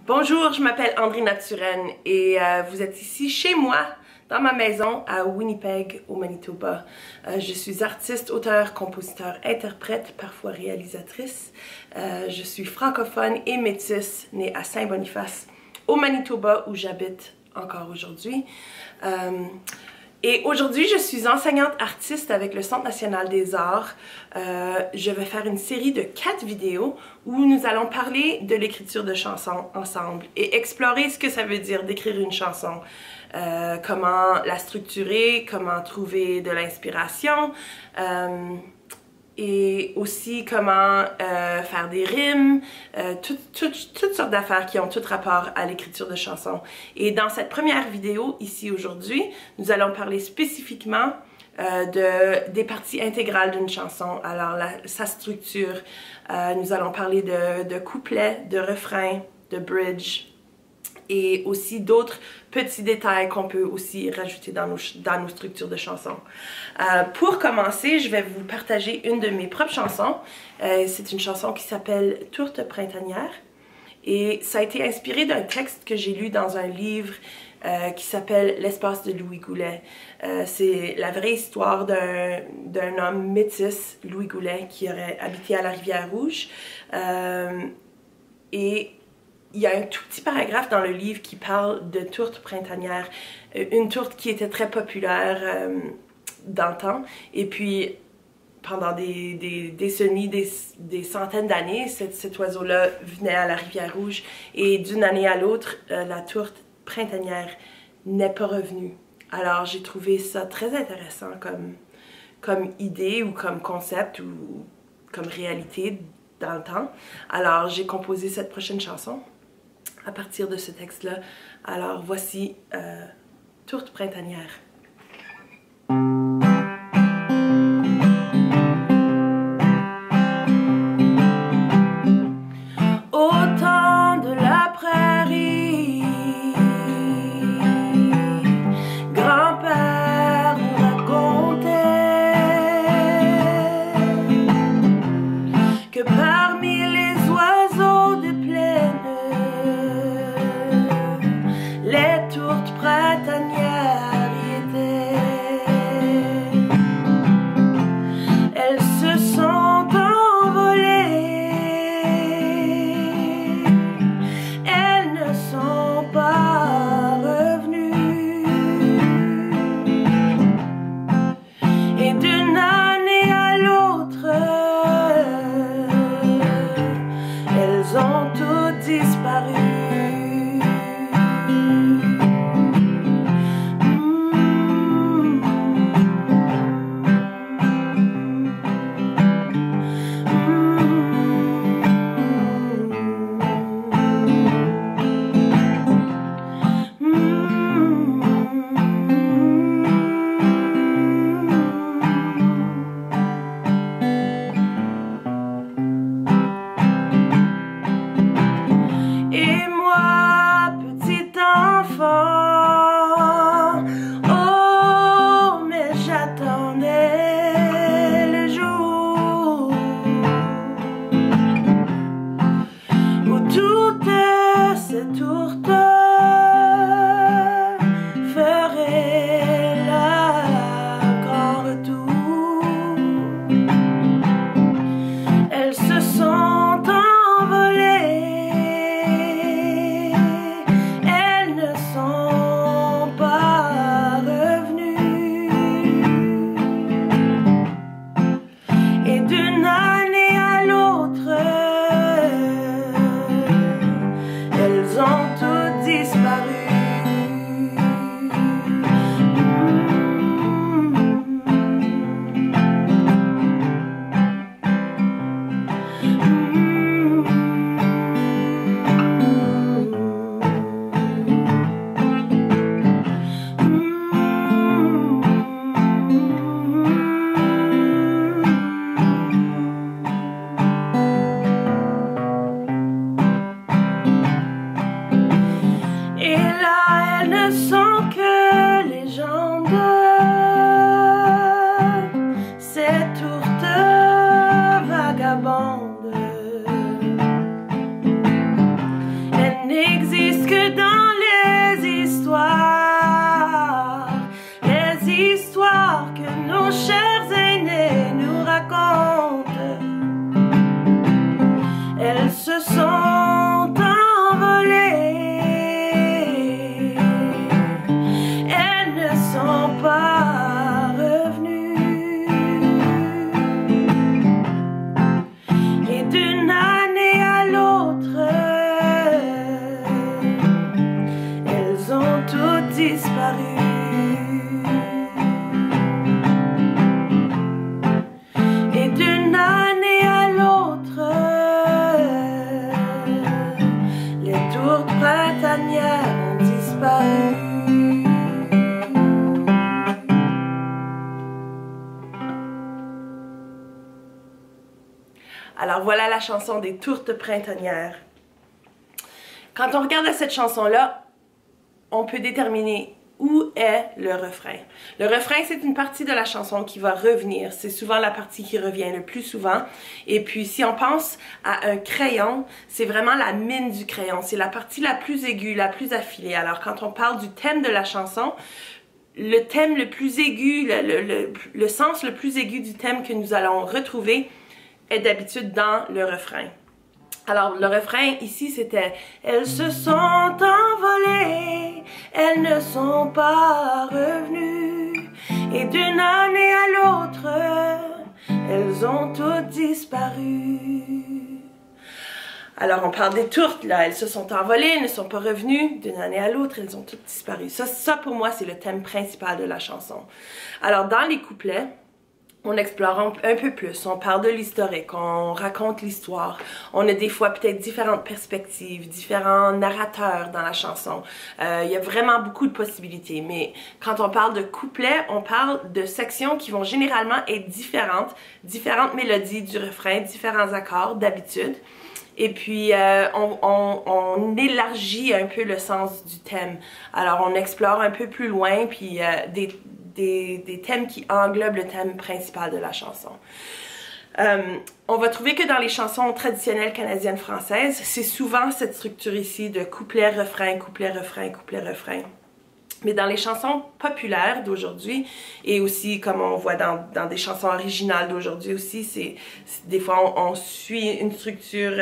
Bonjour, je m'appelle Andrina Naturenne et vous êtes ici chez moi, dans ma maison à Winnipeg, au Manitoba. Je suis artiste, auteure, compositeur, interprète, parfois réalisatrice. Je suis francophone et métisse, née à Saint-Boniface, au Manitoba, où j'habite encore aujourd'hui. Et aujourd'hui, je suis enseignante artiste avec le Centre national des arts. Je vais faire une série de 4 vidéos où nous allons parler de l'écriture de chansons ensemble et explorer ce que ça veut dire d'écrire une chanson. Comment la structurer, comment trouver de l'inspiration, et aussi comment faire des rimes, toutes sortes d'affaires qui ont tout rapport à l'écriture de chansons. Et dans cette première vidéo, ici aujourd'hui, nous allons parler spécifiquement des parties intégrales d'une chanson, alors sa structure. Nous allons parler de couplets, de refrains, de bridge, et aussi d'autres petits détails qu'on peut aussi rajouter dans nos structures de chansons. Pour commencer, je vais vous partager une de mes propres chansons. C'est une chanson qui s'appelle « Tourte printanière » et ça a été inspiré d'un texte que j'ai lu dans un livre qui s'appelle « L'espace de Louis Goulet ». C'est la vraie histoire d'un homme métis, Louis Goulet, qui aurait habité à la Rivière-Rouge. Et il y a un tout petit paragraphe dans le livre qui parle de tourte printanière, une tourte qui était très populaire dans le temps. Et puis, pendant des décennies, des centaines d'années, cet oiseau-là venait à la Rivière-Rouge. Et d'une année à l'autre, la tourte printanière n'est pas revenue. Alors, j'ai trouvé ça très intéressant comme idée ou comme concept ou comme réalité dans le temps. Alors, j'ai composé cette prochaine chanson à partir de ce texte-là. Alors voici Tourte printanière. Au temps de la prairie, grand-père nous racontait que parmi les oiseaux de plaine, les tourtes printanières y étaient. Elles se sont envolées, elles ne sont pas revenues. Et d'une année à l'autre, elles ont toutes disparu. Et moi, petit enfant, oh, mais j'attendais le jour où toutes ces tourtes feraient leur grand retour. Elles se sont envolées, et d'une année à l'autre, elles ont toutes tourtes printanières ont disparu. Alors voilà la chanson des tourtes printanières. Quand on regarde à cette chanson-là, on peut déterminer où est le refrain. Le refrain, c'est une partie de la chanson qui va revenir. C'est souvent la partie qui revient le plus souvent. Et puis, si on pense à un crayon, c'est vraiment la mine du crayon. C'est la partie la plus aiguë, la plus affilée. Alors, quand on parle du thème de la chanson, le thème le plus aigu, le sens le plus aigu du thème que nous allons retrouver est d'habitude dans le refrain. Alors, le refrain ici, c'était « Elles se sont envolées, elles ne sont pas revenues, et d'une année à l'autre, elles ont toutes disparu. » Alors, on parle des tourtes, là. Elles se sont envolées, elles ne sont pas revenues, d'une année à l'autre, elles ont toutes disparu. Ça, pour moi, c'est le thème principal de la chanson. Alors, dans les couplets, on explore un peu plus, on parle de l'historique, on raconte l'histoire, on a des fois peut-être différentes perspectives, différents narrateurs dans la chanson. Il y a vraiment beaucoup de possibilités, mais quand on parle de couplets, on parle de sections qui vont généralement être différentes mélodies du refrain, différents accords d'habitude. Et puis, on élargit un peu le sens du thème. Alors, on explore un peu plus loin, puis des thèmes qui englobent le thème principal de la chanson. On va trouver que dans les chansons traditionnelles canadiennes françaises, c'est souvent cette structure ici de couplet-refrain, couplet-refrain, couplet-refrain. Mais dans les chansons populaires d'aujourd'hui, et aussi comme on voit dans des chansons originales d'aujourd'hui aussi, des fois on suit une structure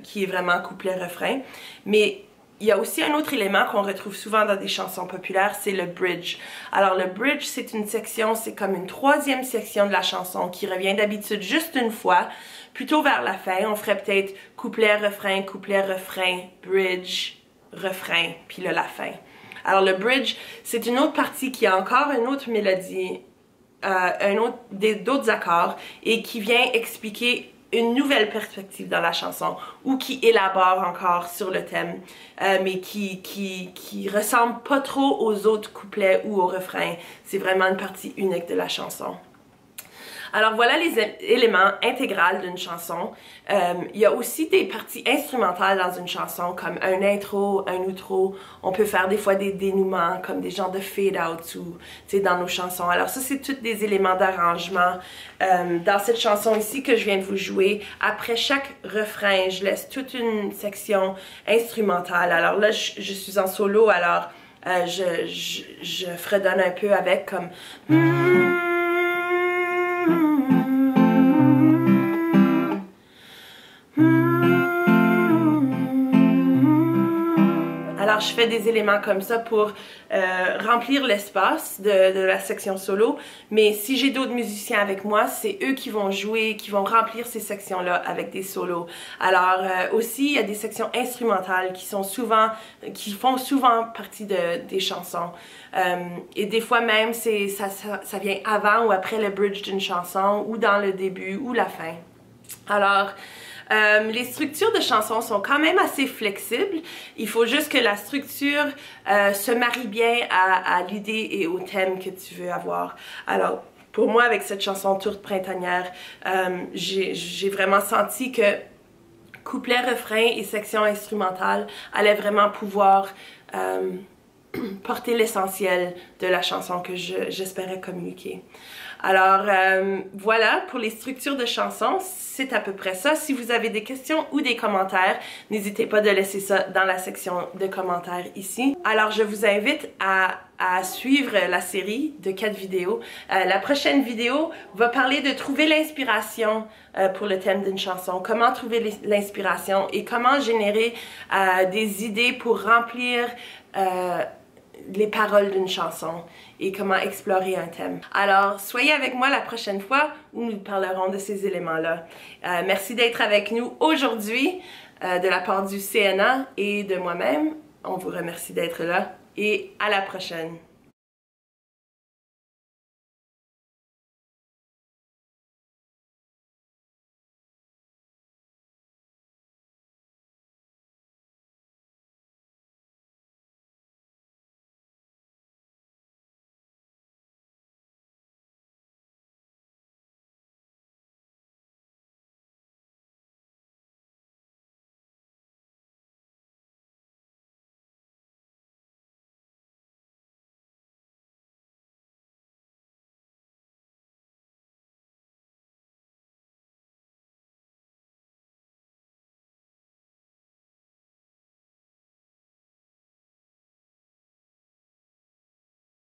qui est vraiment couplet-refrain. Mais il y a aussi un autre élément qu'on retrouve souvent dans des chansons populaires, c'est le bridge. Alors le bridge, c'est une section, c'est comme une troisième section de la chanson qui revient d'habitude juste une fois, plutôt vers la fin. On ferait peut-être couplet, refrain, bridge, refrain, puis là la fin. Alors le bridge, c'est une autre partie qui a encore une autre mélodie, d'autres accords, et qui vient expliquer une nouvelle perspective dans la chanson ou qui élabore encore sur le thème, mais qui ressemble pas trop aux autres couplets ou au refrain. C'est vraiment une partie unique de la chanson. Alors voilà les éléments intégraux d'une chanson. Il y a aussi des parties instrumentales dans une chanson, comme un intro, un outro. On peut faire des fois des dénouements, comme des genres de fade-out dans nos chansons. Alors ça, c'est tous des éléments d'arrangement. Dans cette chanson ici que je viens de vous jouer, après chaque refrain, je laisse toute une section instrumentale. Alors là, je suis en solo, alors je fredonne un peu avec comme... Alors, je fais des éléments comme ça pour remplir l'espace de la section solo. Mais si j'ai d'autres musiciens avec moi, c'est eux qui vont jouer, qui vont remplir ces sections-là avec des solos. Alors, aussi, il y a des sections instrumentales qui font souvent partie des chansons. Et des fois même, ça vient avant ou après le bridge d'une chanson, ou dans le début, ou la fin. Alors... les structures de chansons sont quand même assez flexibles. Il faut juste que la structure se marie bien à l'idée et au thème que tu veux avoir. Alors, pour moi, avec cette chanson Tourte printanière, j'ai vraiment senti que couplet, refrain et section instrumentale allaient vraiment pouvoir porter l'essentiel de la chanson que j'espérais communiquer. Alors, voilà, pour les structures de chansons, c'est à peu près ça. Si vous avez des questions ou des commentaires, n'hésitez pas de laisser ça dans la section de commentaires ici. Alors, je vous invite à suivre la série de 4 vidéos. La prochaine vidéo va parler de trouver l'inspiration pour le thème d'une chanson, comment trouver l'inspiration et comment générer des idées pour remplir les paroles d'une chanson et comment explorer un thème. Alors, soyez avec moi la prochaine fois où nous parlerons de ces éléments-là. Merci d'être avec nous aujourd'hui de la part du CNA et de moi-même. On vous remercie d'être là et à la prochaine.